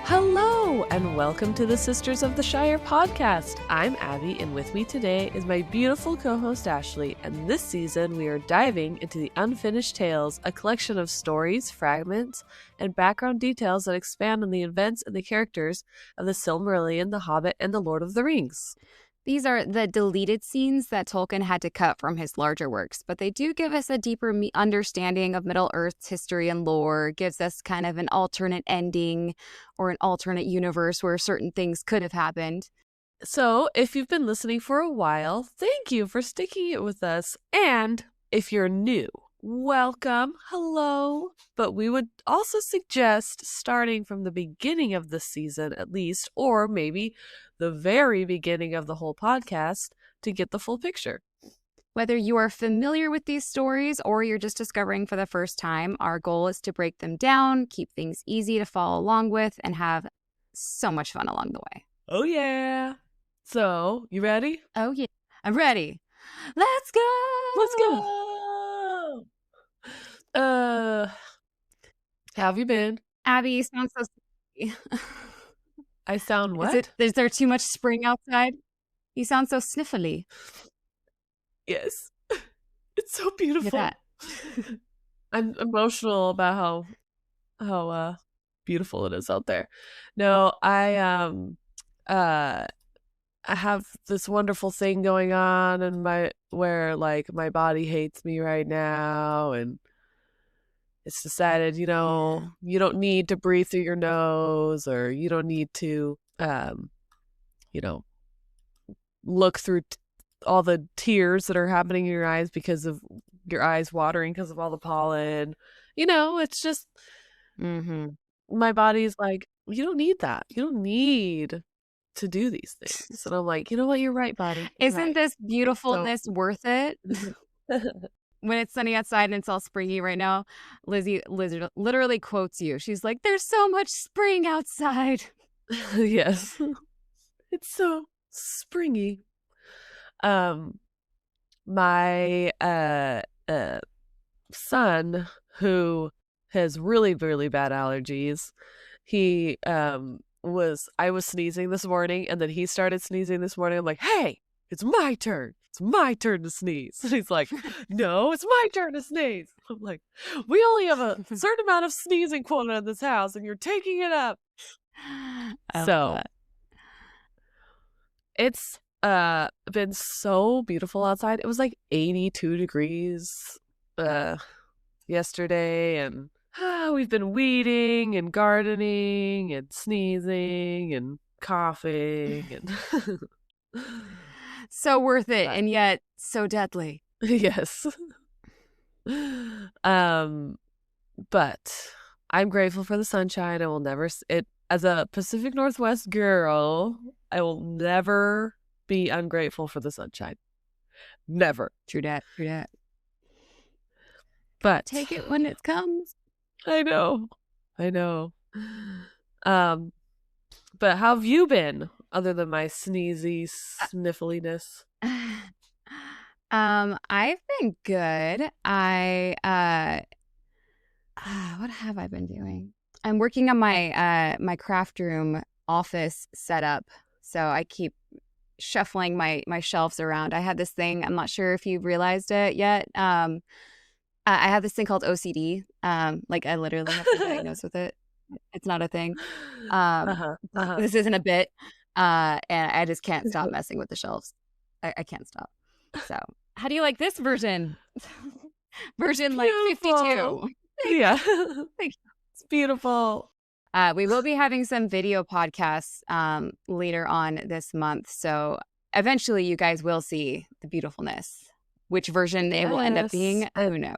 Hello, and welcome to the Sisters of the Shire Podcast. I'm Abby, and with me today is my beautiful co-host Ashley, and this season we are diving into the Unfinished Tales, a collection of stories, fragments, and background details that expand on the events and the characters of the Silmarillion, the Hobbit, and the Lord of the Rings. These are the deleted scenes that Tolkien had to cut from his larger works, but they do give us a deeper understanding of Middle-earth's history and lore, gives us kind of an alternate ending or an alternate universe where certain things could have happened. So, if you've been listening for a while, thank you for sticking it with us. And if you're new, welcome, hello. But we would also suggest starting from the beginning of the season at least, or maybe the very beginning of the whole podcast to get the full picture. Whether you are familiar with these stories or you're just discovering for the first time, our goal is to break them down, keep things easy to follow along with, and have so much fun along the way. Oh, yeah. So, you ready? Oh, yeah. I'm ready. Let's go! Let's go! How have you been? Abby, you sound so sniffly. I sound what? Is there too much spring outside? You sound so sniffly. Yes. It's so beautiful. Look at that. I'm emotional about how beautiful it is out there. No, I have this wonderful thing going on and where my body hates me right now, and it's decided, you don't need to breathe through your nose, or you don't need to look through all the tears that are happening in your eyes because of your eyes watering because of all the pollen. It's just my body's like, you don't need that. You don't need to do these things. And I'm like, you know what? You're right, body. Isn't this beautifulness worth it? When it's sunny outside and it's all springy right now, Lizzie literally quotes you. She's like, there's so much spring outside. Yes. It's so springy. My son, who has really, really bad allergies, I was sneezing this morning, and then he started sneezing this morning. I'm like, hey, it's my turn. It's my turn to sneeze. And he's like, no, it's my turn to sneeze. I'm like, we only have a certain amount of sneezing quota in this house, and you're taking it up. So it's been so beautiful outside. It was like 82 degrees yesterday, and we've been weeding and gardening and sneezing and coughing and so worth it, and yet so deadly. Yes. But I'm grateful for the sunshine. I will never as a Pacific Northwest girl, I will never be ungrateful for the sunshine. Never. True that. But take it when it comes. I know. But how have you been, other than my sneezy sniffliness? I've been good. What have I been doing? I'm working on my craft room office setup, so I keep shuffling my shelves around. I had this thing, I'm not sure if you've realized it yet. I have this thing called OCD. I literally have to diagnose with it. It's not a thing. This isn't a bit. And I just can't stop messing with the shelves. I can't stop. So how do you like this version? Version beautiful. 52. Yeah. It's beautiful. We will be having some video podcasts later on this month. So eventually you guys will see the beautifulness. Which version it will end up being, who knows?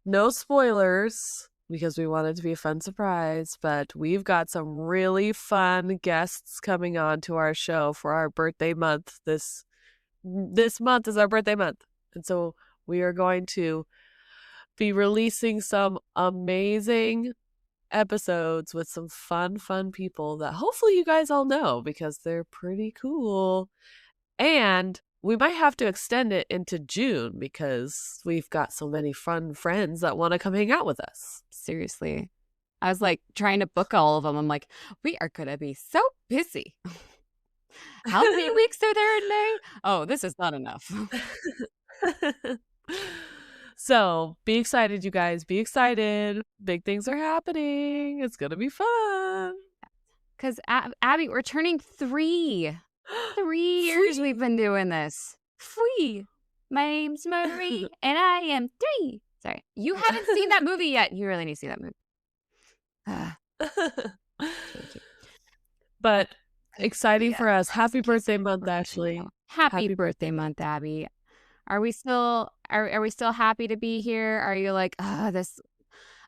No spoilers, because we want it to be a fun surprise, but we've got some really fun guests coming on to our show for our birthday month. This month is our birthday month. And so we are going to be releasing some amazing episodes with some fun people that hopefully you guys all know, because they're pretty cool. And we might have to extend it into June because we've got so many fun friends that want to come hang out with us. Seriously. I was like trying to book all of them. I'm like, we are going to be so busy. How many weeks are there in May? Oh, this is not enough. So be excited, you guys. Be excited. Big things are happening. It's going to be fun. Because, Abby, we're turning 3. 3 years we've been doing this. 3. My name's Marie, and I am 3. Sorry. You haven't seen that movie yet. You really need to see that movie. But exciting for us. Happy birthday month, Ashley. Happy birthday month, Abby. Are we still happy to be here? Are you like, this,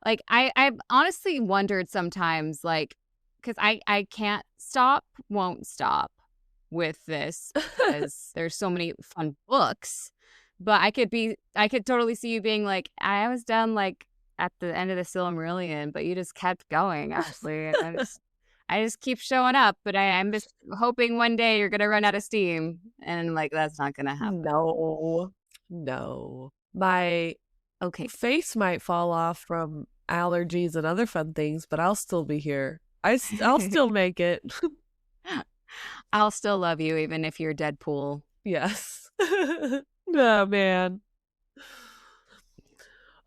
like, I've honestly wondered sometimes, like, because I can't won't stop with this because there's so many fun books. But I could totally see you being like, I was done like at the end of the Silmarillion, but you just kept going, Ashley. I just keep showing up, but I'm just hoping one day you're gonna run out of steam, and like that's not gonna happen. No. My face might fall off from allergies and other fun things, but I'll still be here. I'll still make it. I'll still love you even if you're Deadpool. Yes. No, man.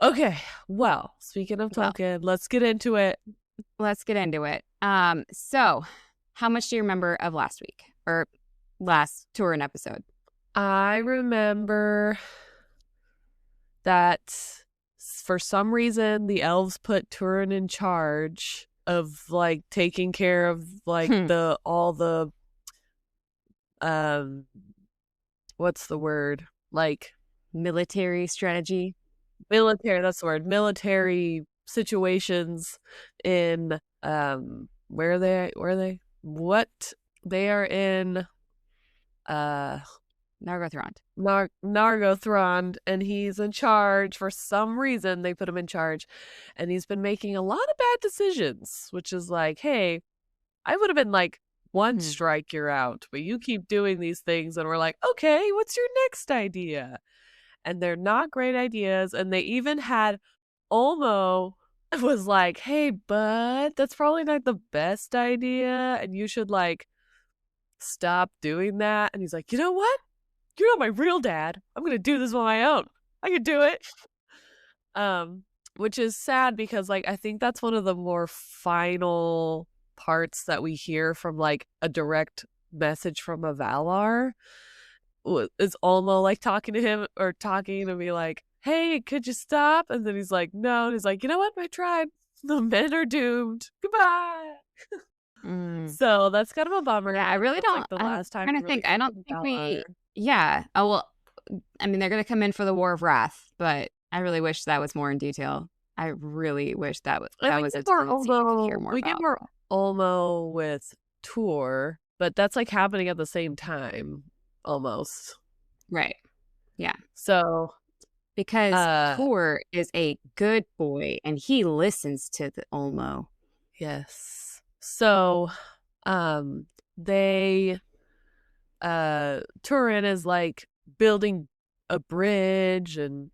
Okay. Well, speaking of Tolkien, let's get into it. So how much do you remember of last week or last Turin episode? I remember that for some reason the elves put Turin in charge of like taking care of like all the what's the word? Like military strategy. That's the word. Military situations in where are they? What? They are in Nargothrond. Nargothrond, and he's in charge. For some reason, they put him in charge, and he's been making a lot of bad decisions, which is like, hey, I would have been like, one strike, you're out, but you keep doing these things, and we're like, okay, what's your next idea? And they're not great ideas, and they even had Ulmo was like, hey, bud, that's probably not the best idea, and you should like stop doing that. And he's like, you know what? You're not my real dad. I'm gonna do this on my own. I can do it. Which is sad because like I think that's one of the more final parts that we hear from like a direct message from a Valar. Is Ulmo like talking to him or talking to me like, hey, could you stop? And then he's like, no. And he's like, you know what? I tried. The men are doomed. Goodbye. So that's kind of a bummer. Yeah, I really don't. Like the last time. I don't think we. Yeah. Oh well. I mean, they're gonna come in for the War of Wrath, but I really wish that was more in detail. I really wish that was a we get more Ulmo with Tour, but that's like happening at the same time, almost. Right. Yeah. So because Tour is a good boy and he listens to the Ulmo. Yes. So they Turin is like building a bridge and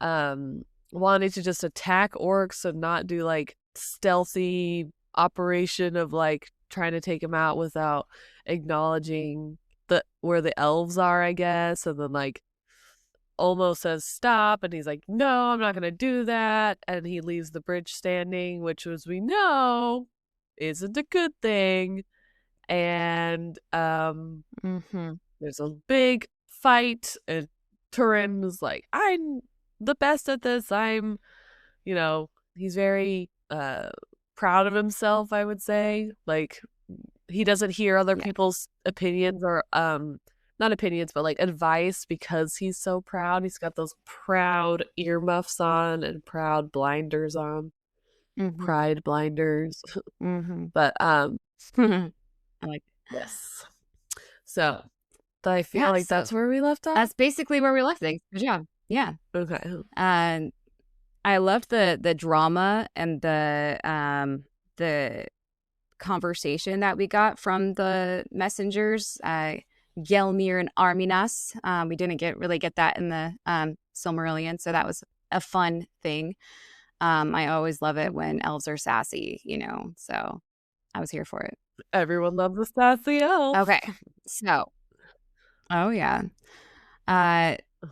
wanting to just attack orcs and not do like stealthy operation of like trying to take him out without acknowledging where the elves are, I guess. And then like Ulmo says stop, and he's like, no, I'm not gonna do that, and he leaves the bridge standing, which, as we know, isn't a good thing. And there's a big fight, and Turin is like, I'm the best at this. I'm, he's very proud of himself, I would say. Like, he doesn't hear other people's opinions or not opinions, but like advice, because he's so proud. He's got those proud earmuffs on and proud blinders on. Pride blinders. But I like this. So I feel like that's where we left off. That's basically where we left things. Good job. Yeah. Okay. And I loved the drama and the conversation that we got from the messengers. Gelmir and Arminas. We didn't really get that in the Silmarillion, so that was a fun thing. I always love it when elves are sassy, so I was here for it. Everyone loves a sassy elf. Okay, so, oh yeah.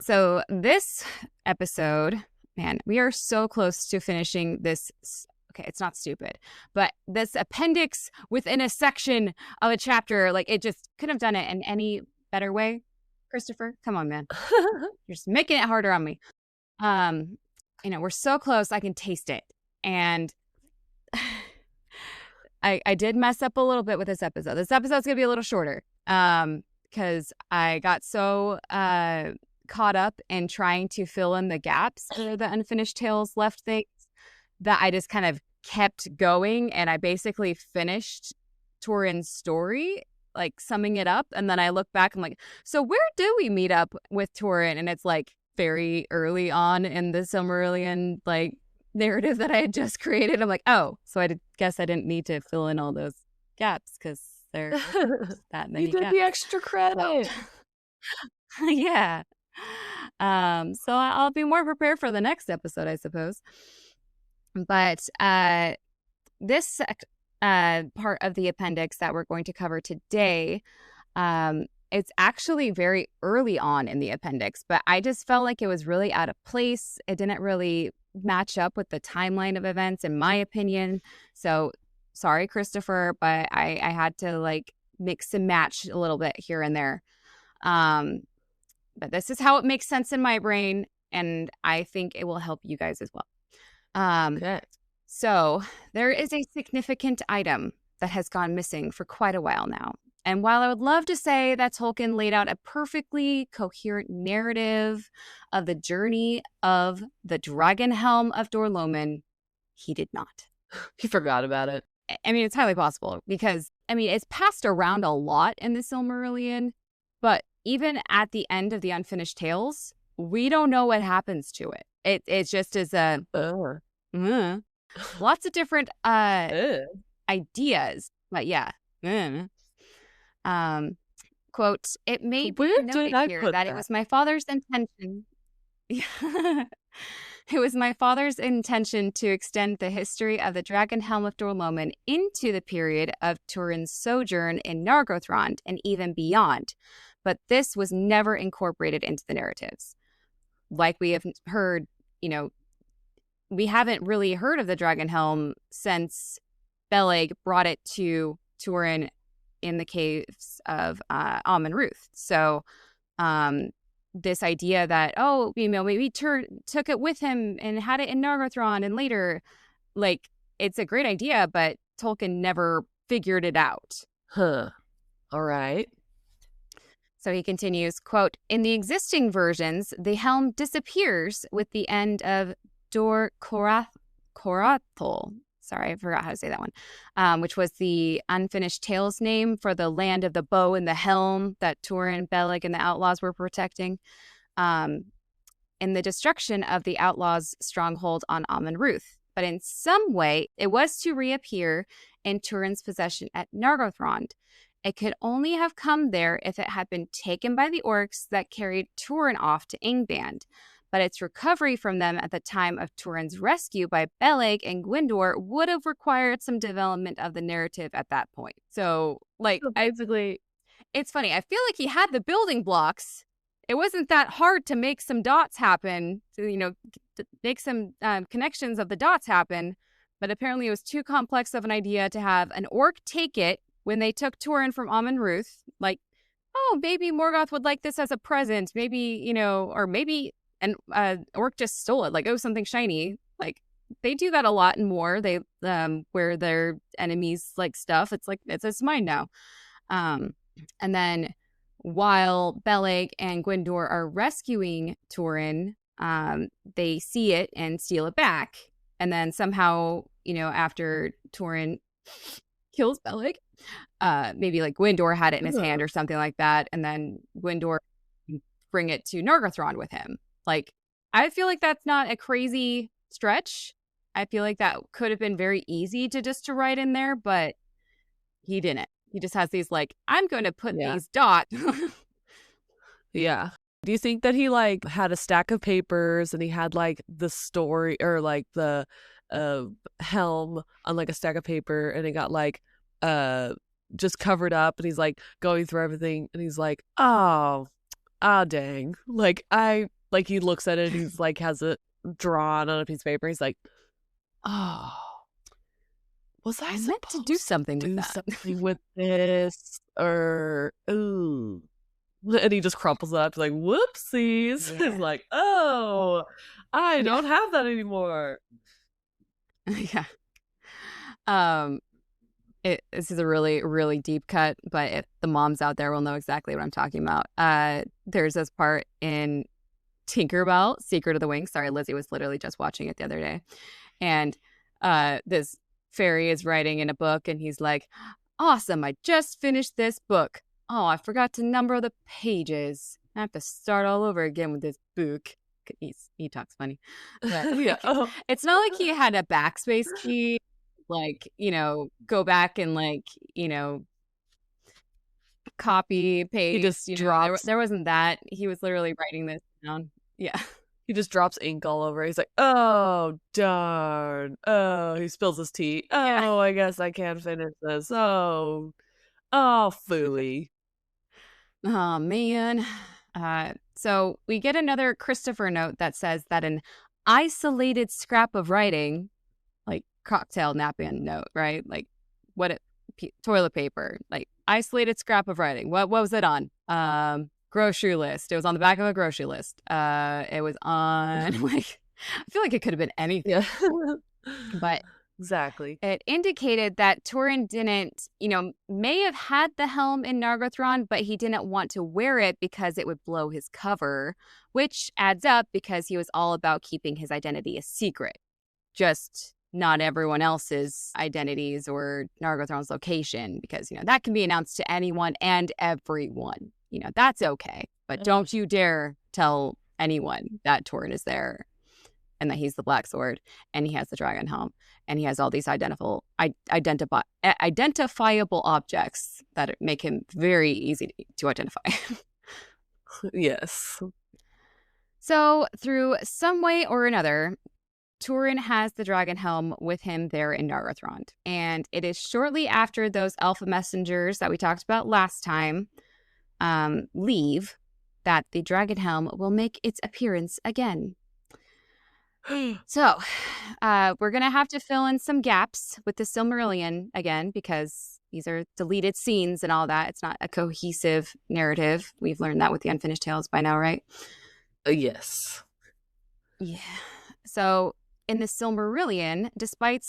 So this episode, man, we are so close to finishing this. Okay, it's not stupid, but this appendix within a section of a chapter, like it just couldn't have done it in any better way. Christopher, come on, man. You're just making it harder on me. We're so close. I can taste it. And I did mess up a little bit with this episode. This episode's going to be a little shorter because I got so caught up in trying to fill in the gaps for the unfinished tales left things that I just kind of kept going. And I basically finished Turin's story, like summing it up. And then I look back, I'm like, so where do we meet up with Turin? And it's like very early on in the Silmarillion, like, narrative that I had just created. I'm like, oh, so I guess I didn't need to fill in all those gaps because there are that many You did gaps. the extra credit. Yeah. So I'll be more prepared for the next episode, I suppose. But this part of the appendix that we're going to cover today, it's actually very early on in the appendix, but I just felt like it was really out of place. It didn't really match up with the timeline of events, in my opinion. So sorry, Christopher, but I had to like mix and match a little bit here and there. But this is how it makes sense in my brain, and I think it will help you guys as well. Okay. So there is a significant item that has gone missing for quite a while now. And while I would love to say that Tolkien laid out a perfectly coherent narrative of the journey of the Dragon Helm of Dor-lómin, he did not. He forgot about it. I mean, it's highly possible because, it's passed around a lot in the Silmarillion, but even at the end of the Unfinished Tales, we don't know what happens to it. It just is lots of different ideas, but yeah. Quote, it may be noted here that it was my father's intention. It was my father's intention to extend the history of the Dragon Helm of Dor-lómin into the period of Turin's sojourn in Nargothrond and even beyond, but this was never incorporated into the narratives. Like we have heard, we haven't really heard of the Dragon Helm since Beleg brought it to Turin in the caves of Amon Ruth. So this idea that, maybe took it with him and had it in Nargothrond and later, like, it's a great idea, but Tolkien never figured it out. Huh. All right. So he continues, quote, in the existing versions, the helm disappears with the end of Dor Corathol. Sorry, I forgot how to say that one, which was the Unfinished Tales name for the land of the bow and the helm that Turin, Beleg, and the outlaws were protecting, in the destruction of the outlaws' stronghold on Amon Ruth. But in some way, it was to reappear in Turin's possession at Nargothrond. It could only have come there if it had been taken by the orcs that carried Turin off to Angband. But its recovery from them at the time of Turin's rescue by Beleg and Gwyndor would have required some development of the narrative at that point. So, basically, it's funny. I feel like he had the building blocks. It wasn't that hard to make some dots happen, to make some connections of the dots happen. But apparently it was too complex of an idea to have an orc take it when they took Turin from Amon Ruth. Like, oh, maybe Morgoth would like this as a present. Maybe, or maybe... And orc just stole it, like, oh, something shiny. Like, they do that a lot in war. They where their enemies like stuff. It's like it's mine now. And then while Beleg and Gwyndor are rescuing Turin, they see it and steal it back. And then somehow, after Turin kills Beleg, maybe like Gwyndor had it in his hand or something like that, and then Gwyndor bring it to Nargothrond with him. Like, I feel like that's not a crazy stretch. I feel like that could have been very easy to write in there, but he didn't. He just has these, like, I'm going to put these dots. Yeah. Do you think that he like had a stack of papers and he had like the story or like the helm on like a stack of paper and it got like just covered up and he's like going through everything and he's like, oh dang. Like he looks at it and he's like has it drawn on a piece of paper. He's like, oh, was I meant to do something with that? Something with this or ooh. And he just crumples it up like whoopsies. Yeah. He's like, oh, I don't have that anymore. Yeah. This is a really, really deep cut, but if the moms out there will know exactly what I'm talking about. There's this part in Tinkerbell, Secret of the Wings. Sorry, Lizzie was literally just watching it the other day. And this fairy is writing in a book and he's like, awesome, I just finished this book. Oh, I forgot to number the pages. I have to start all over again with this book. He talks funny. But Yeah. It's not like he had a backspace key, like, go back and like, copy, paste. He just drops. There wasn't that. He was literally writing this down. Yeah. He just drops ink all over. He's like, oh, darn. Oh, he spills his tea. Oh, yeah. I guess I can't finish this. Oh, phooey. Oh, man. So we get another Christopher note that says that an isolated scrap of writing, like cocktail napkin note, right? Like toilet paper, like isolated scrap of writing. What was it on? Grocery list. It was on the back of a grocery list. It was on like, I feel like it could have been anything. Yeah. But exactly. It indicated that Turin didn't, may have had the helm in Nargothrond, but he didn't want to wear it because it would blow his cover, which adds up because he was all about keeping his identity a secret. Just not everyone else's identities or Nargothrond's location, because, that can be announced to anyone and everyone. That's okay. But don't you dare tell anyone that Turin is there and that he's the Black Sword and he has the dragon helm and he has all these identifiable objects that make him very easy to identify. Yes. So through some way or another, Turin has the dragon helm with him there in Nargothrond. And it is shortly after those alpha messengers that we talked about last time leave that the dragon helm will make its appearance again. So we're going to have to fill in some gaps with the Silmarillion again, because these are deleted scenes and all that. It's not a cohesive narrative. We've learned that with the Unfinished Tales by now, right? Yes. Yeah. So in the Silmarillion, despite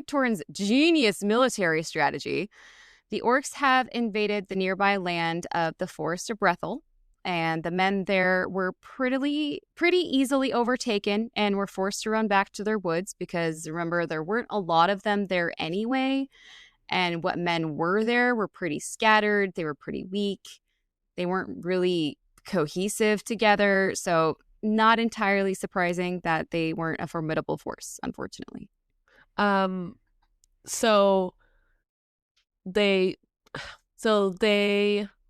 Turin's genius military strategy, the orcs have invaded the nearby land of the Forest of Brethil, and the men there were pretty easily overtaken and were forced to run back to their woods because, remember, there weren't a lot of them there anyway, and what men were there were pretty scattered. They were pretty weak. They weren't really cohesive together, so not entirely surprising that they weren't a formidable force, unfortunately. So they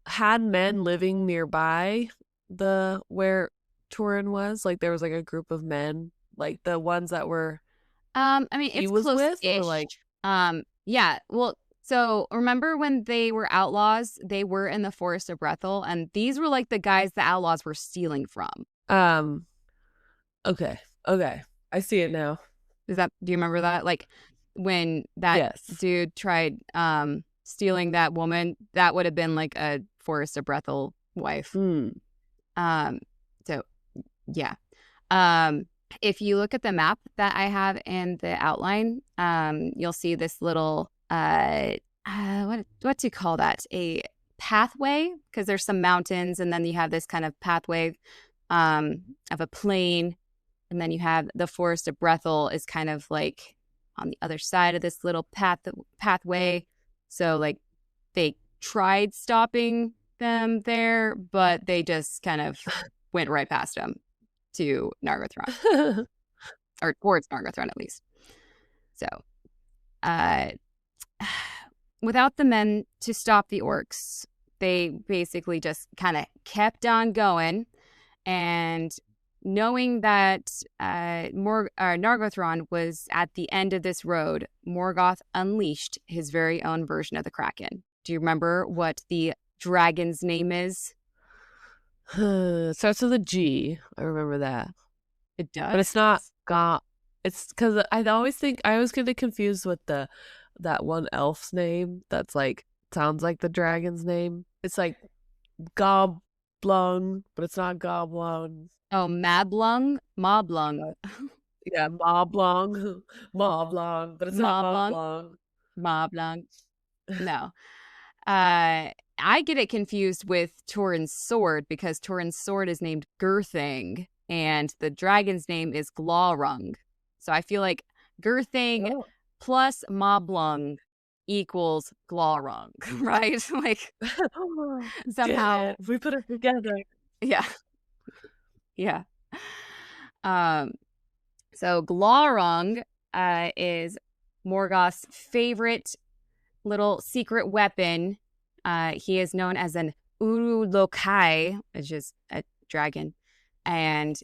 had men living nearby where Turin was. Like there was like a group of men, like the ones that were it's close-ish. With, or like yeah. Well, so remember when they were outlaws, they were in the Forest of Brethil, and these were like the guys the outlaws were stealing from. Okay. I see it now. Do you remember that? Like when that dude tried stealing that woman, that would have been like a Forest of Brethil wife. So yeah. If you look at the map that I have in the outline, you'll see this little what do you call that? A pathway, because there's some mountains and then you have this kind of pathway of a plain, and then you have the Forest of Brethil is kind of like on the other side of this little pathway. So like they tried stopping them there, but they just kind of went right past them to Nargothrond. Or towards Nargothrond, at least. So without the men to stop the orcs, they basically just kind of kept on going. And knowing that Nargothrond was at the end of this road, Morgoth unleashed his very own version of the Kraken. Do you remember what the dragon's name is? It starts with a G. I remember that. It does? But it's not God. It's because I always get confused with that one elf's name that's like sounds like the dragon's name. It's like Goblung, but it's not Goblung. Oh, Mablung? Moblung. Yeah, Moblung. Moblung, but it's not Moblung. Moblung. No. I get it confused with Turin's sword because Turin's sword is named Gurthing and the dragon's name is Glaurung. So I feel like Gurthing plus Moblung equals Glaurung, right? Like somehow we put it together. Yeah. Yeah. So Glaurung is Morgoth's favorite little secret weapon. He is known as an Urulokai, which is a dragon. And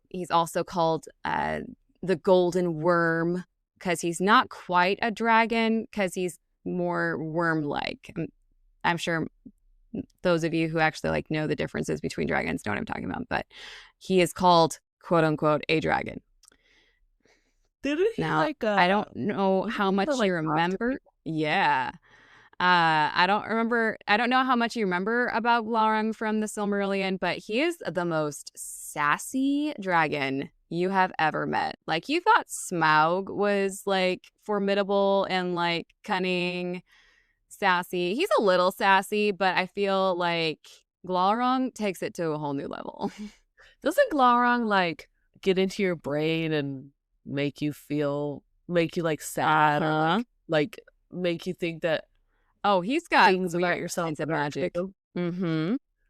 he's also called the Golden Worm because he's not quite a dragon because he's more worm-like. I'm sure those of you who actually like know the differences between dragons know what I'm talking about, but he is called quote unquote a dragon. Now, I don't know how much you remember. Yeah. I don't know how much you remember about Glaurung from the Silmarillion, but he is the most sassy dragon you have ever met. Like, you thought Smaug was like formidable and like cunning, sassy. He's a little sassy, but I feel like Glaurung takes it to a whole new level. Doesn't Glaurung like get into your brain and make you like sad or like make you think that he's got things about yourself of magic.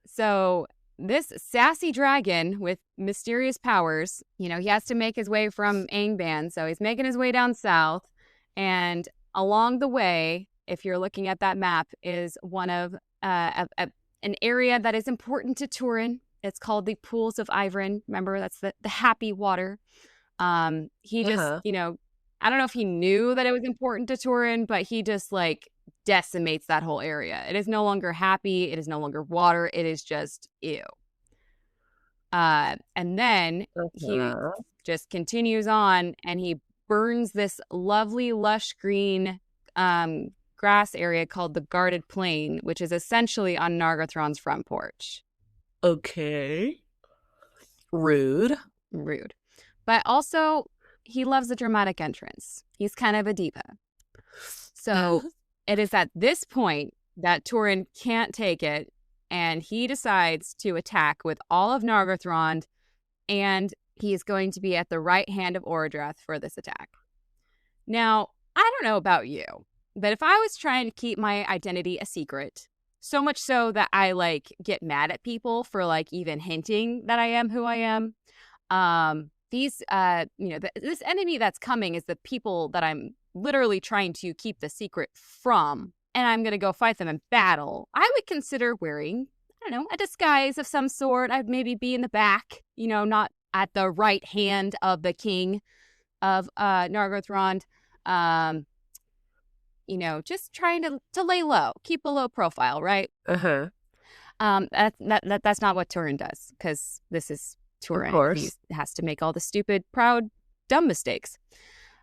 So this sassy dragon with mysterious powers, he has to make his way from Angband, so he's making his way down south, and along the way, if you're looking at that map, is one of an area that is important to Turin. It's called the Pools of Ivern. Remember, that's the happy water. He just, I don't know if he knew that it was important to Turin, but he just like decimates that whole area. It is no longer happy. It is no longer water. It is just ew. And then he just continues on and he burns this lovely, lush green grass area called the Guarded Plain, which is essentially on Nargothrond's front porch. Okay. Rude. But also, he loves a dramatic entrance. He's kind of a diva. So it is at this point that Turin can't take it, and he decides to attack with all of Nargothrond, and he is going to be at the right hand of Orodreth for this attack. Now, I don't know about you, but if I was trying to keep my identity a secret, so much so that I like get mad at people for like even hinting that I am who I am, this enemy that's coming is the people that I'm literally trying to keep the secret from, and I'm going to go fight them in battle. I would consider wearing, a disguise of some sort. I'd maybe be in the back, not at the right hand of the king of Nargothrond. Just trying to lay low, keep a low profile, right? That's not what Turin does, because this is Turin. Of course. He has to make all the stupid, proud, dumb mistakes.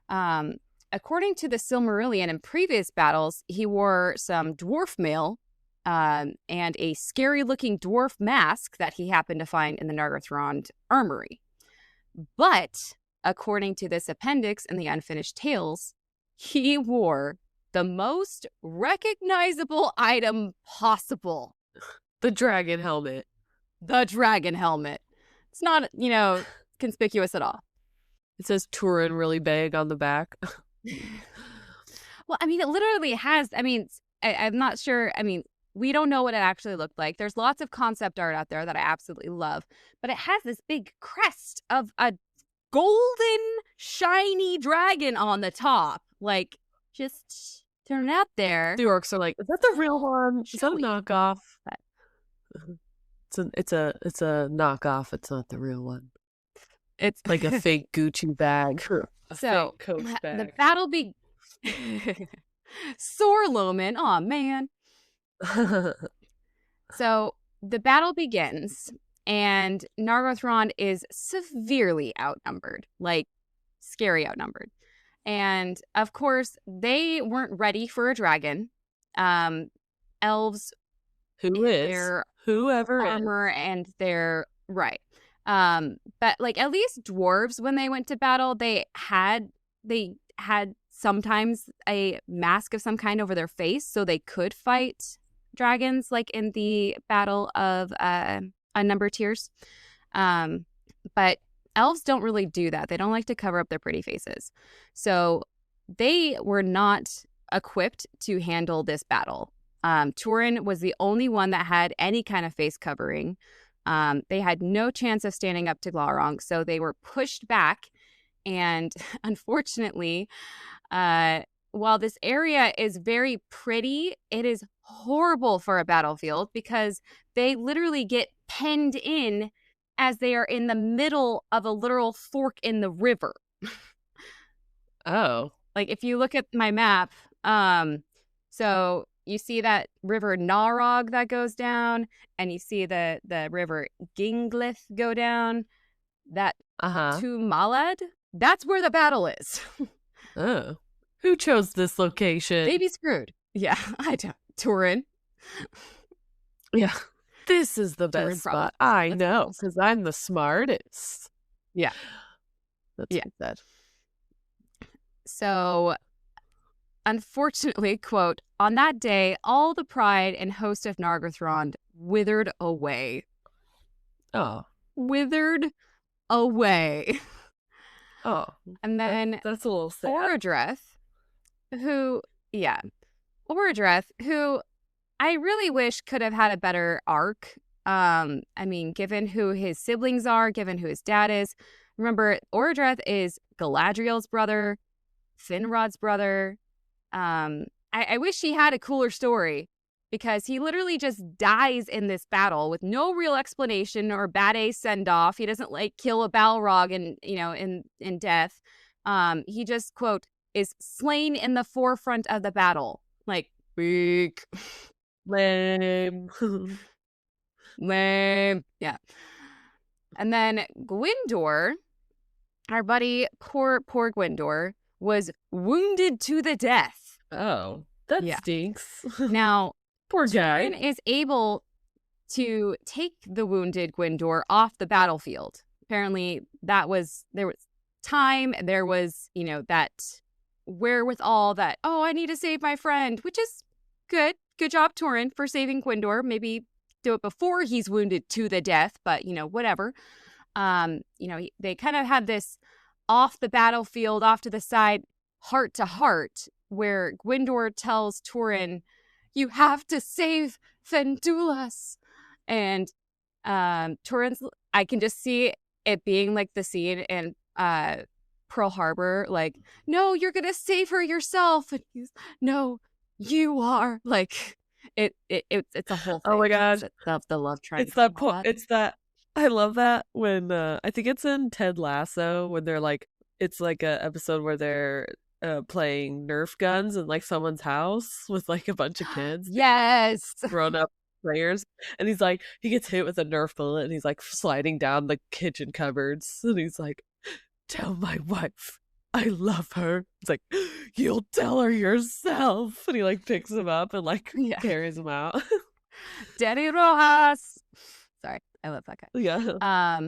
According to the Silmarillion, in previous battles, he wore some dwarf mail and a scary-looking dwarf mask that he happened to find in the Nargothrond armory. But according to this appendix in the Unfinished Tales, he wore the most recognizable item possible. The dragon helmet. It's not, conspicuous at all. It says Turin really big on the back. Well, it literally has, I'm not sure. We don't know what it actually looked like. There's lots of concept art out there that I absolutely love, but it has this big crest of a golden, shiny dragon on the top. Like, just turn it out there. The orcs are like, is that the real one? Is that a knockoff? It's a knockoff. It's not the real one. It's like a fake Gucci bag. So fake Coach bag. The battle Sore Loman. Oh man. So the battle begins, and Nargothrond is severely outnumbered, like scary outnumbered. And of course, they weren't ready for a dragon. Elves, whoever armor and their right. But like at least dwarves, when they went to battle, they had sometimes a mask of some kind over their face, so they could fight dragons, like in the battle of unnumbered tiers. But elves don't really do that. They don't like to cover up their pretty faces. So they were not equipped to handle this battle. Turin was the only one that had any kind of face covering. They had no chance of standing up to Glaurung, so they were pushed back. And unfortunately, while this area is very pretty, it is horrible for a battlefield because they literally get penned in as they are in the middle of a literal fork in the river. Oh. Like if you look at my map, so you see that river Narog that goes down, and you see the river Ginglith go down, that Tumalad, that's where the battle is. Oh. Who chose this location? They be screwed. Yeah, I don't. Turin. Yeah. This is the best spot. I know, because I'm the smartest. Yeah. That's what that. So, unfortunately, quote, on that day, all the pride and host of Nargothrond withered away. Oh. Withered away. Oh. And then that's a little sad. Orodreth, who I really wish could have had a better arc. I mean, given who his siblings are, given who his dad is. Remember, Orodreth is Galadriel's brother, Finrod's brother. I wish he had a cooler story, because he literally just dies in this battle with no real explanation or bad A send off. He doesn't like kill a Balrog in death. He just, quote, is slain in the forefront of the battle. Like, weak. Lame. Lame. Yeah. And then Gwyndor, our buddy, poor Gwyndor, was wounded to the death. Oh, that stinks. Now, poor guy Turin is able to take the wounded Gwyndor off the battlefield. Apparently, there was time, there was, that wherewithal that, oh, I need to save my friend, which is good. Good job, Turin, for saving Gwyndor. Maybe do it before he's wounded to the death, but, whatever. They kind of had this off the battlefield, off to the side, heart to heart, where Gwyndor tells Turin, you have to save Fendulas. And Turin's, I can just see it being like the scene in Pearl Harbor, like, no, you're going to save her yourself. And he's, no, you are. Like, it's a whole thing. Oh my God. The love triangle. It's that point. It's that. I love that when I think it's in Ted Lasso when they're like, it's like a episode where they're playing Nerf guns in like someone's house with like a bunch of kids. Yes. Grown up players. And he's like, he gets hit with a Nerf bullet and he's like sliding down the kitchen cupboards. And he's like, tell my wife I love her. It's like, you'll tell her yourself. And he like picks him up and like carries him out. Daddy Rojas. Sorry, I love that guy. Yeah.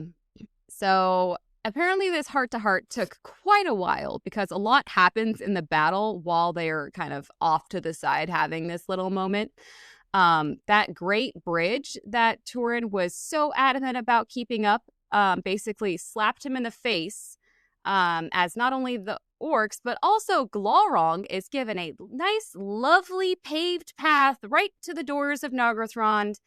So apparently this heart-to-heart took quite a while because a lot happens in the battle while they're kind of off to the side having this little moment. That great bridge that Turin was so adamant about keeping up basically slapped him in the face, as not only the orcs, but also Glaurung is given a nice, lovely paved path right to the doors of Nargothrond.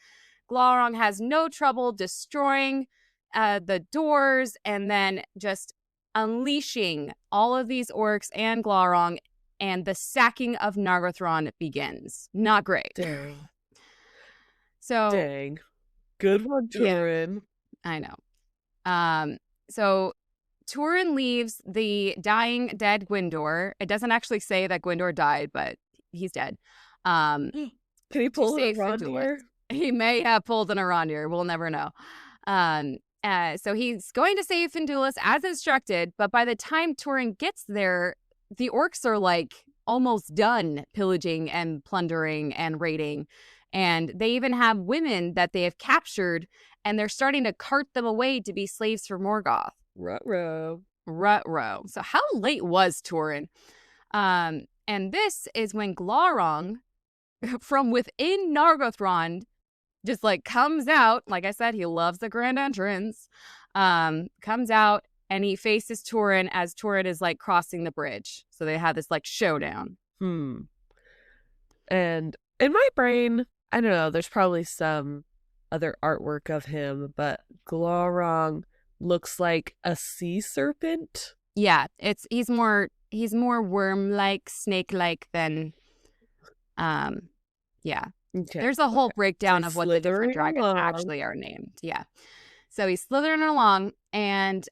Glaurung has no trouble destroying the doors and then just unleashing all of these orcs and Glaurung, and the sacking of Nargothrond begins. Not great. Dang. So Dang. Good one, Turin. Yeah, I know. So Turin leaves the dying, dead Gwyndor. It doesn't actually say that Gwyndor died, but he's dead. Can he pull an Arondir? He may have pulled an Arondir. We'll never know. So he's going to save Finduilas as instructed, but by the time Turin gets there, the orcs are like almost done pillaging and plundering and raiding. And they even have women that they have captured, and they're starting to cart them away to be slaves for Morgoth. Ruh-roh. So how late was Turin? And this is when Glaurung, from within Nargothrond, just like comes out. Like I said, he loves the grand entrance. Comes out and he faces Turin as Turin is like crossing the bridge. So they have this like showdown. And in my brain, I don't know, there's probably some other artwork of him, but Glaurung looks like a sea serpent. Yeah, he's more worm-like, snake-like than yeah. Okay. There's a whole breakdown of what the different dragons actually are named. Yeah. So he's slithering along, and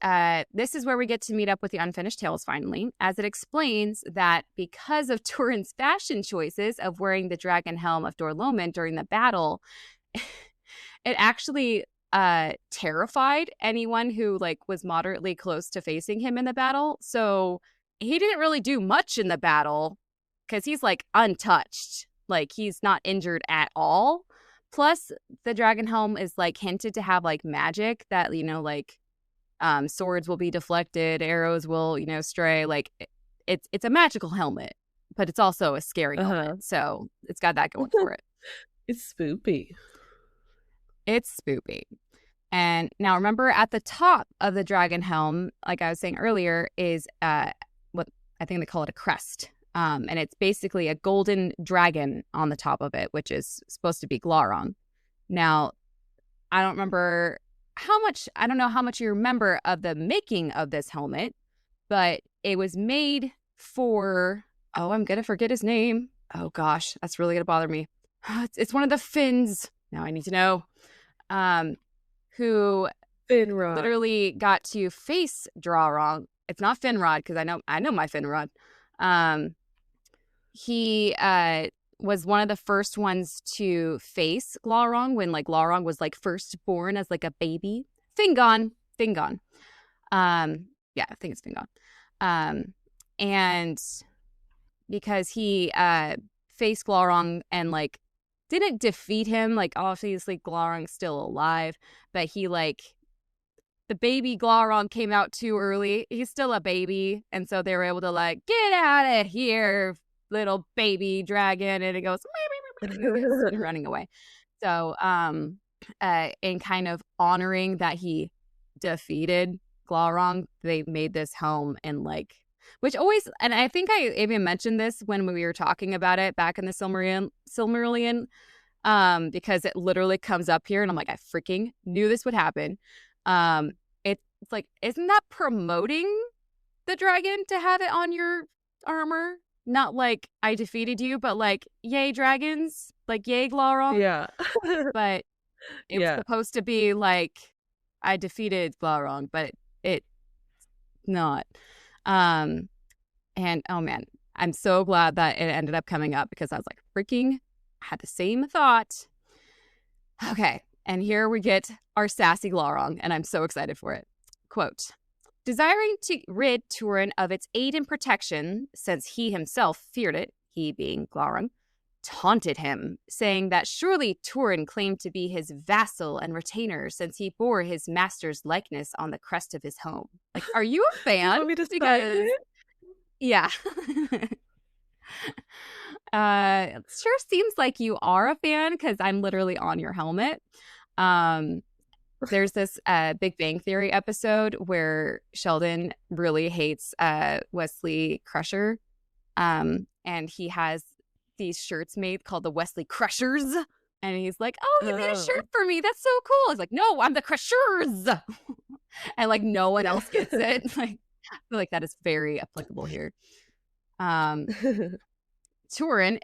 this is where we get to meet up with the Unfinished Tales finally, as it explains that because of Turin's fashion choices of wearing the dragon helm of Dorloman during the battle, it actually terrified anyone who like was moderately close to facing him in the battle. So he didn't really do much in the battle because he's like untouched. Like he's not injured at all. Plus, the dragon helm is like hinted to have like magic that, you know, like swords will be deflected, arrows will, you know, stray. Like it's a magical helmet, but it's also a scary helmet. So it's got that going for it. It's spoopy. It's spoopy. And now remember, at the top of the dragon helm, like I was saying earlier, is what I think they call it a crest. And it's basically a golden dragon on the top of it, which is supposed to be Glaurung. Now, I don't know how much you remember of the making of this helmet, but it was made for, I'm going to forget his name. Oh gosh, that's really going to bother me. It's one of the Finns. Now I need to know. Who Finrod literally got to face Glaurung. It's not Finrod, because I know my Finrod. He was one of the first ones to face Glaurung when like Glaurung was like first born as like a baby. Fingon. Yeah, I think it's Fingon. And because he faced Glaurung and like didn't defeat him, like obviously Glaurung's still alive, but he like the baby Glaurung came out too early. He's still a baby, and so they were able to like get out of here, little baby dragon, and it goes running away. So in kind of honoring that he defeated Glaurung, they made this helm and like, which always, and I think I even mentioned this when we were talking about it back in the Silmarillion, because it literally comes up here and I'm like, I freaking knew this would happen. It's like, isn't that promoting the dragon to have it on your armor? Not like I defeated you, but like, yay dragons, like yay Glaurung. Yeah. But it's supposed to be like, I defeated Glaurung, but it's not. And oh man, I'm so glad that it ended up coming up, because I was like, freaking had the same thought. Okay, and here we get our sassy Glaurung, and I'm so excited for it. Quote, desiring to rid Turin of its aid and protection, since he himself feared it, he being Glaurung, taunted him, saying that surely Turin claimed to be his vassal and retainer, since he bore his master's likeness on the crest of his helm. Like, are you a fan? You want me to because yeah. It sure seems like you are a fan, because I'm literally on your helmet. There's this Big Bang Theory episode where Sheldon really hates Wesley Crusher, and he has these shirts made called the Wesley Crushers, and he's like, oh, you made a shirt for me, that's so cool. I was like, no, I'm the Crushers. And like no one else gets it. Like, I feel like that is very applicable here. Turin,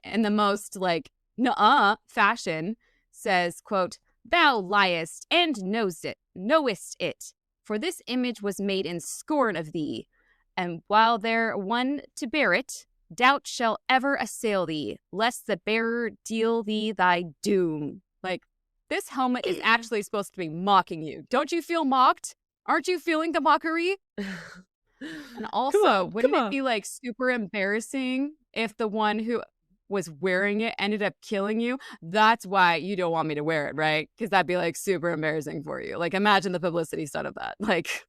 in the most like nuh-uh fashion, says, quote, Thou liest, and knowest it. For this image was made in scorn of thee, and while there one to bear it, doubt shall ever assail thee, lest the bearer deal thee thy doom. Like, this helmet is actually supposed to be mocking you. Don't you feel mocked? Aren't you feeling the mockery? And also, wouldn't it be like super embarrassing if the one who was wearing it ended up killing you? That's why you don't want me to wear it, right? Because that'd be like super embarrassing for you. Like, imagine the publicity stunt of that. Like,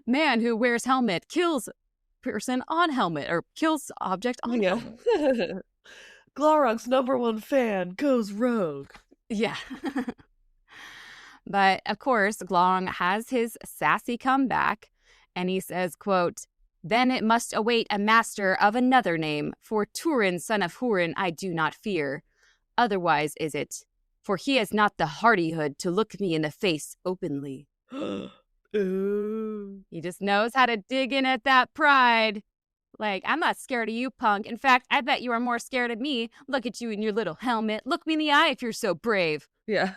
man who wears helmet kills person on helmet, or kills object on helmet. Glorong's #1 fan goes rogue. Yeah. But of course, Glorong has his sassy comeback, and he says, quote, "Then it must await a master of another name, for Turin, son of Hurin, I do not fear. Otherwise is it, for he has not the hardihood to look me in the face openly." Ooh. He just knows how to dig in at that pride. Like, I'm not scared of you, punk. In fact, I bet you are more scared of me. Look at you in your little helmet. Look me in the eye if you're so brave. Yeah.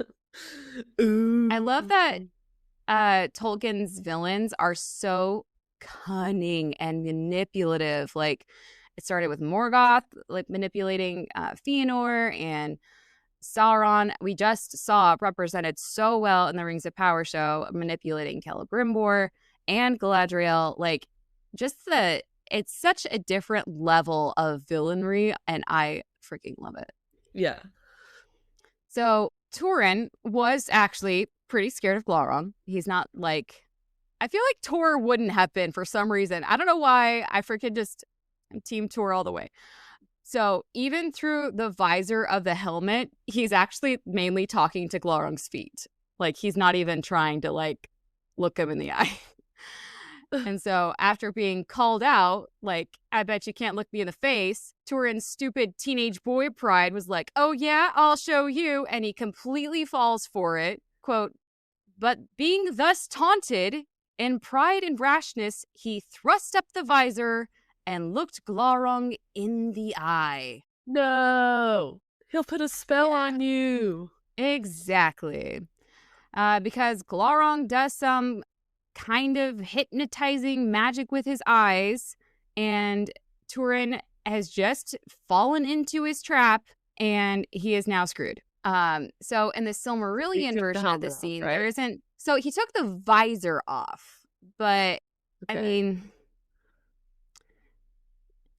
Ooh. I love that Tolkien's villains are so cunning and manipulative. Like, it started with Morgoth, like manipulating Fëanor, and Sauron, we just saw represented so well in the Rings of Power show, manipulating Celebrimbor and Galadriel. Like, it's such a different level of villainry, and I freaking love it. Yeah. So Turin was actually pretty scared of Glorong. He's not like, I feel like Tor wouldn't have been for some reason. I don't know why. I'm Team Tor all the way. So even through the visor of the helmet, he's actually mainly talking to Glorong's feet. Like, he's not even trying to like look him in the eye. And so after being called out, like, I bet you can't look me in the face, Turin's stupid teenage boy pride was like, oh yeah, I'll show you. And he completely falls for it. Quote, "But being thus taunted, in pride and rashness, he thrust up the visor and looked Glorong in the eye." No, he'll put a spell on you. Exactly. Because Glorong does some kind of hypnotizing magic with his eyes, and Turin has just fallen into his trap, and he is now screwed. So in the Silmarillion version of the scene, off, right? there isn't. So he took the visor off, but Okay. I mean,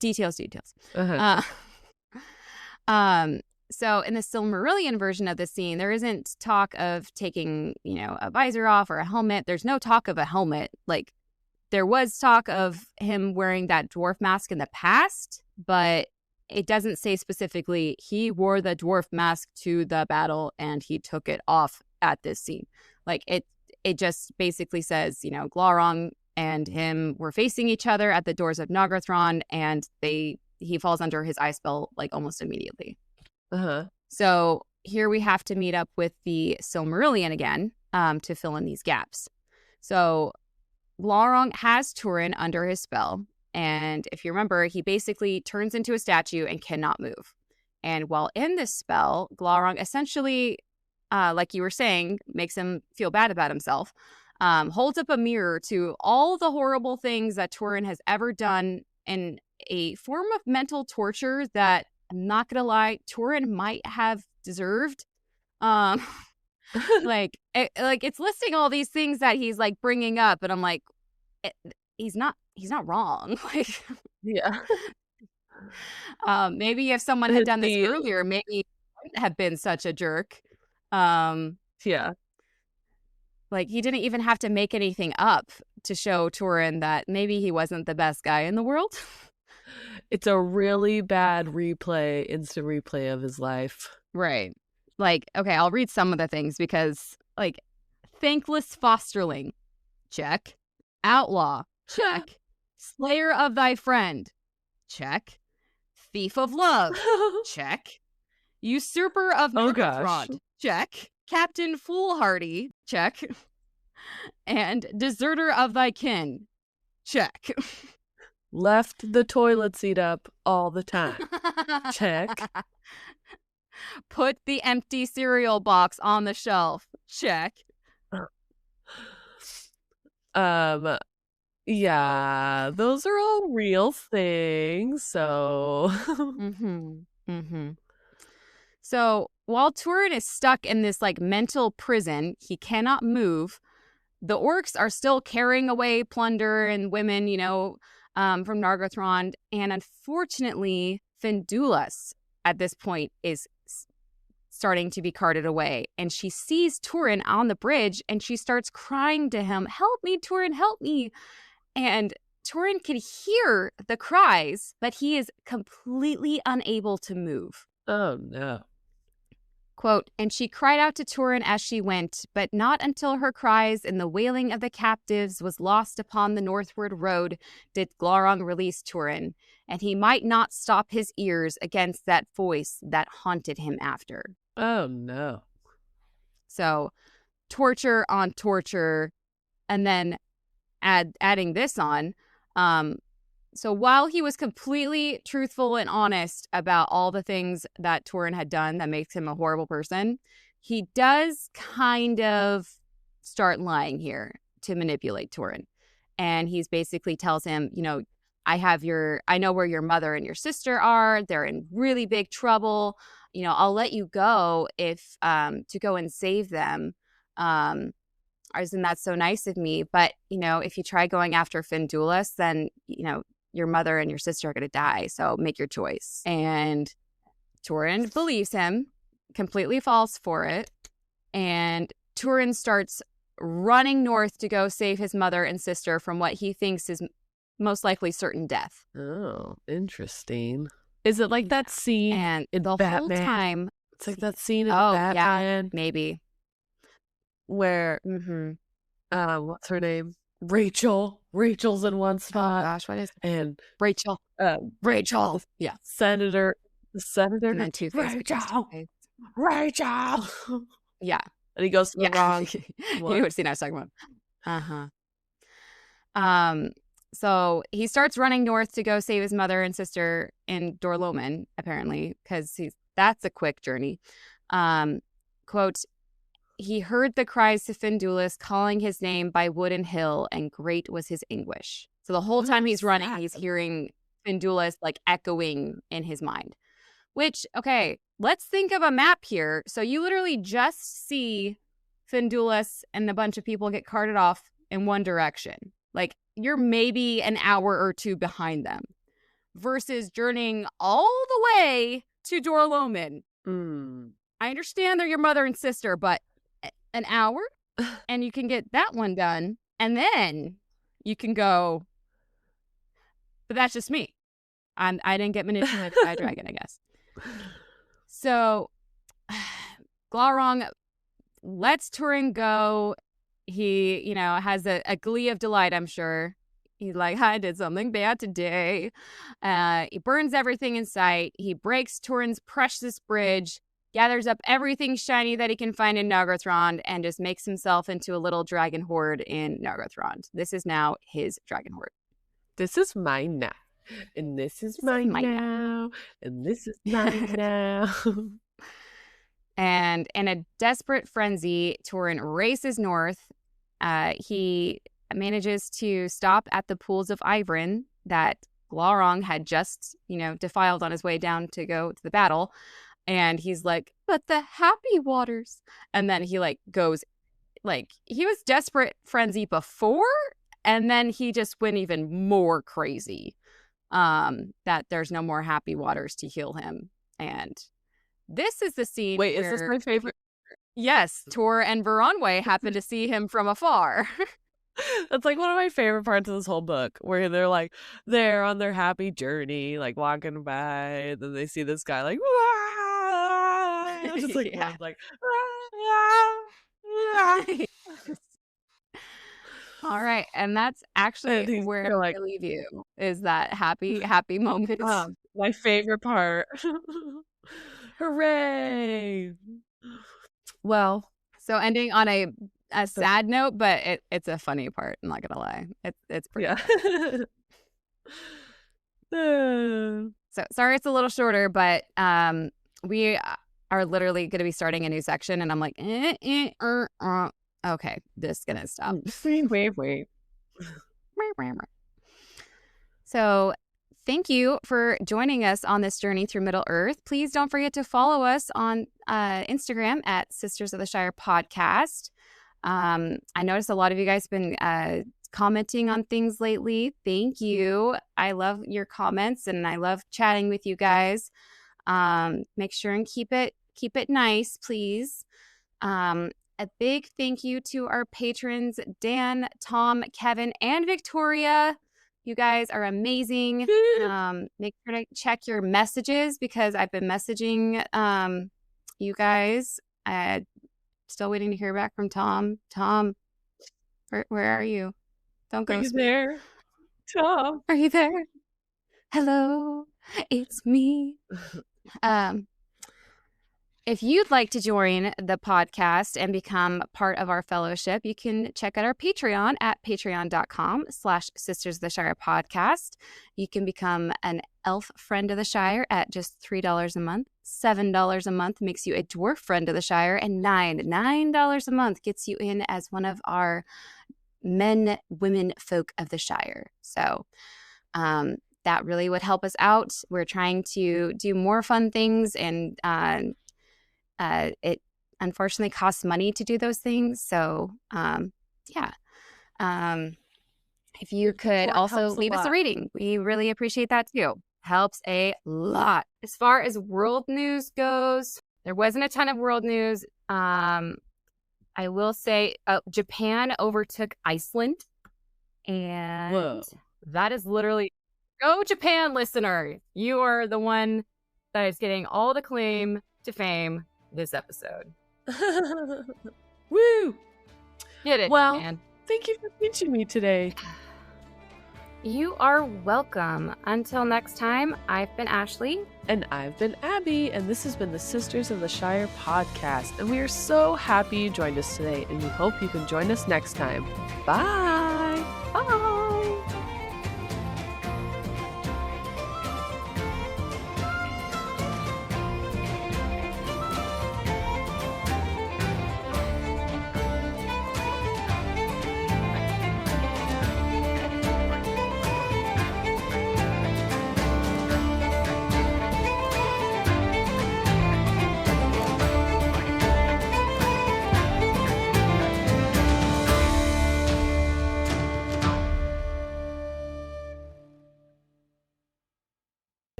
details. Uh-huh. So in the Silmarillion version of the scene, there isn't talk of taking, a visor off or a helmet. There's no talk of a helmet. Like, there was talk of him wearing that dwarf mask in the past, but it doesn't say specifically he wore the dwarf mask to the battle and he took it off at this scene. Like, it just basically says, Glorong and him were facing each other at the doors of Nargothrond, and he falls under his eye spell like almost immediately. Uh-huh. So here we have to meet up with the Silmarillion again to fill in these gaps. So Glorong has Turin under his spell, and if you remember, he basically turns into a statue and cannot move. And while in this spell, Glorong essentially, like you were saying, makes him feel bad about himself, holds up a mirror to all the horrible things that Turin has ever done in a form of mental torture that, I'm not gonna lie, Turin might have deserved. It's listing all these things that he's like bringing up, and I'm like, he's not wrong. Like, yeah. Maybe if someone had done this earlier, maybe he wouldn't have been such a jerk. Yeah. Like, he didn't even have to make anything up to show Turin that maybe he wasn't the best guy in the world. It's a really bad instant replay of his life. Right. Like, okay, I'll read some of the things because, like, thankless fosterling, check. Outlaw, check. Slayer of thy friend, check. Thief of love, check. Usurper of Nargothrond, check. Captain Foolhardy, check. And deserter of thy kin, check. Left the toilet seat up all the time. Check. Put the empty cereal box on the shelf. Check. Yeah, those are all real things. So, So while Turin is stuck in this like mental prison, he cannot move. The orcs are still carrying away plunder and women, from Nargothrond. And unfortunately, Findulas at this point is starting to be carted away. And she sees Turin on the bridge and she starts crying to him, "Help me, Turin, help me." And Turin can hear the cries, but he is completely unable to move. oh no. Quote, "And she cried out to Turin as she went, but not until her cries and the wailing of the captives was lost upon the northward road did Glaurung release Turin, and he might not stop his ears against that voice that haunted him after." Oh no. So torture on torture, and then adding this on. So while he was completely truthful and honest about all the things that Turin had done that makes him a horrible person, he does kind of start lying here to manipulate Turin. And he's basically tells him, I know where your mother and your sister are. They're in really big trouble. I'll let you go if to go and save them. And that's so nice of me. But, if you try going after Findulas, then, your mother and your sister are going to die. So make your choice. And Turin believes him, completely falls for it. And Turin starts running north to go save his mother and sister from what he thinks is most likely certain death. Oh, interesting. Is it like that scene and in the Batman? whole time? It's like that scene in Batman. Yeah, maybe. Where, what's her name? Rachel's in one spot. Oh gosh, what is it? And Rachel. Rachel. Yeah. The senator. And then Two-Face. Rachel. Yeah. And he goes to the wrong one. You would see what I was talking about. So he starts running north to go save his mother and sister in Dorloman, apparently, because that's a quick journey. Quote, "He heard the cries to Findulas calling his name by wood and hill, and great was his anguish." So the whole time he's running, he's hearing Findulas like echoing in his mind. Which, okay, let's think of a map here. So you literally just see Findulas and a bunch of people get carted off in one direction. Like, you're maybe an hour or two behind them versus journeying all the way to Dorloman. I understand they're your mother and sister, but an hour and you can get that one done, and then you can go. But that's just me. I didn't get manipulated by a dragon, I guess. So Glaurung lets Turin go. He, has a glee of delight, I'm sure. He's like, "I did something bad today." He burns everything in sight. He breaks Turin's precious bridge, gathers up everything shiny that he can find in Nargothrond, and just makes himself into a little dragon horde in Nargothrond. This is now his dragon horde. This is mine now. And this is mine now. And this is mine now. And in a desperate frenzy, Turin races north. He manages to stop at the pools of Ivrin that Glaurung had just, defiled on his way down to go to the battle. And he's like, "But the happy waters." And then he goes, he was desperate frenzy before, and then he just went even more crazy. That there's no more happy waters to heal him. And this is the scene. Wait, is this my favorite? Yes, Tor and Veronwë happen to see him from afar. That's one of my favorite parts of this whole book, where they're on their happy journey, walking by, and then they see this guy just Yeah. All right, and that's actually where I leave you, is that happy moment. My favorite part. Hooray! Well, so ending on a sad note, but it's a funny part. I'm not gonna lie, it's pretty. Yeah. So sorry, it's a little shorter, but we are literally going to be starting a new section, and I'm like, okay, this is gonna stop. Wait. So thank you for joining us on this journey through Middle Earth. Please don't forget to follow us on Instagram at Sisters of the Shire Podcast. I noticed a lot of you guys have been commenting on things lately. Thank you. I love your comments and I love chatting with you guys. Make sure and keep it nice, please. A big thank you to our patrons, Dan, Tom, Kevin, and Victoria. You guys are amazing. Make sure to check your messages because I've been messaging you guys. Still waiting to hear back from Tom. Tom, where are you? Don't go. Are you there? Tom. Are you there? Hello, it's me. If you'd like to join the podcast and become part of our fellowship, you can check out our Patreon at patreon.com/Sisters of the Shire Podcast. You can become an elf friend of the Shire at just $3 a month. $7 a month makes you a dwarf friend of the Shire, and $9 a month gets you in as one of our women folk of the Shire. So that really would help us out. We're trying to do more fun things, and it unfortunately costs money to do those things. So, if you could also leave us a rating, we really appreciate that too. Helps a lot. As far as world news goes, there wasn't a ton of world news. I will say Japan overtook Iceland, and that is literally go Japan, listener. You are the one that is getting all the claim to fame this episode. Woo! Get it, well, man. Thank you for teaching me today. You are welcome. Until next time, I've been Ashley. And I've been Abby, and this has been the Sisters of the Shire podcast. And we are so happy you joined us today, and we hope you can join us next time. Bye! Bye!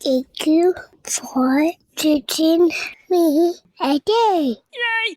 Thank you for teaching me a day. Yay!